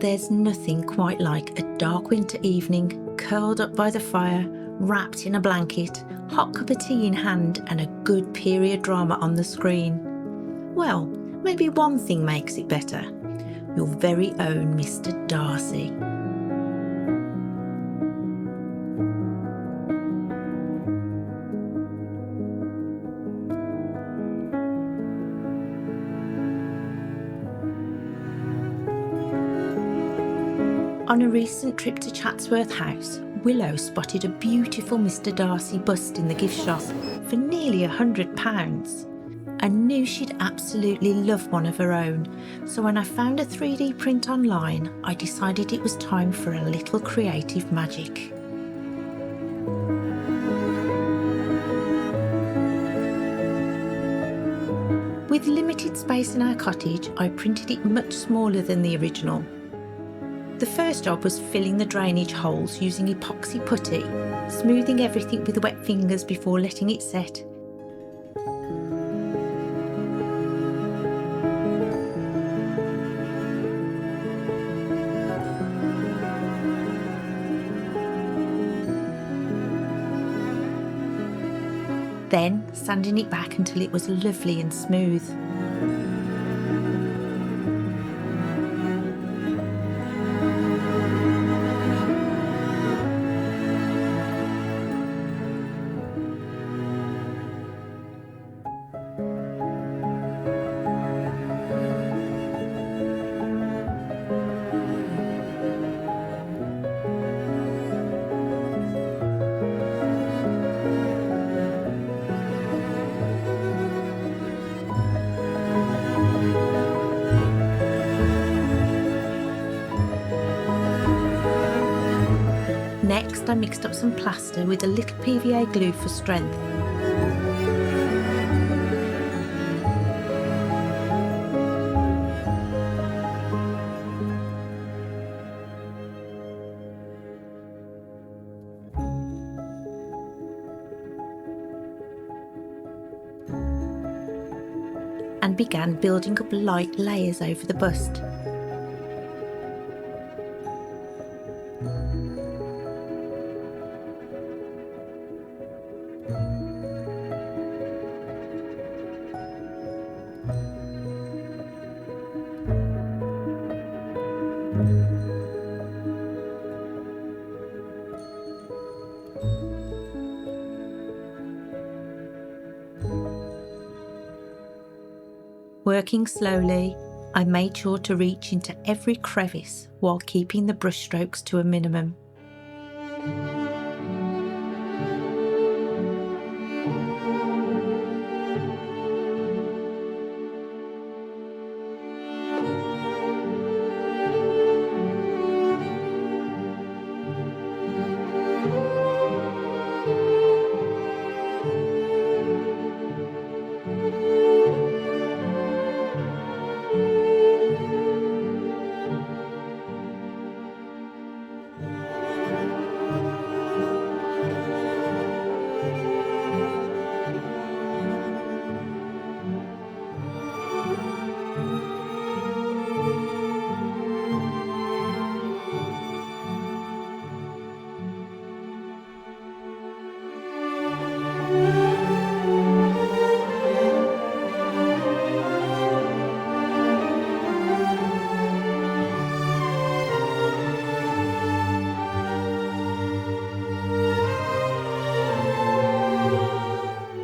there's nothing quite like a dark winter evening, curled up by the fire, wrapped in a blanket, hot cup of tea in hand, and a good period drama on the screen. Well, maybe one thing makes it better. Your very own Mr Darcy. On a recent trip to Chatsworth House, Willow spotted a beautiful Mr Darcy bust in the gift shop for nearly £100. I knew she'd absolutely love one of her own, so when I found a 3D print online, I decided it was time for a little creative magic. With limited space in our cottage, I printed it much smaller than the original. The first job was filling the drainage holes using epoxy putty, smoothing everything with wet fingers before letting it set. Then sanding it back until it was lovely and smooth. Next, I mixed up some plaster with a little PVA glue for strength. And began building up light layers over the bust. Working slowly, I made sure to reach into every crevice while keeping the brushstrokes to a minimum.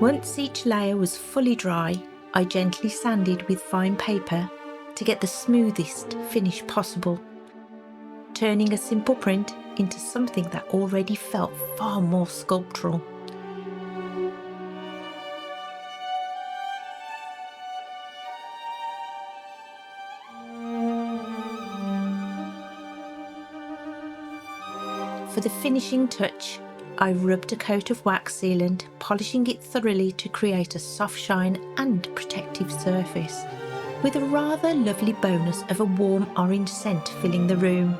Once each layer was fully dry, I gently sanded with fine paper to get the smoothest finish possible, turning a simple print into something that already felt far more sculptural. For the finishing touch, I rubbed a coat of wax sealant, polishing it thoroughly to create a soft shine and protective surface, with a rather lovely bonus of a warm orange scent filling the room.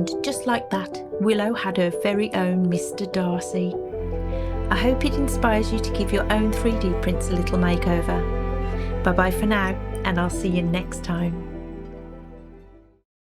And just like that, Willow had her very own Mr Darcy. I hope it inspires you to give your own 3D prints a little makeover. Bye bye for now, and I'll see you next time.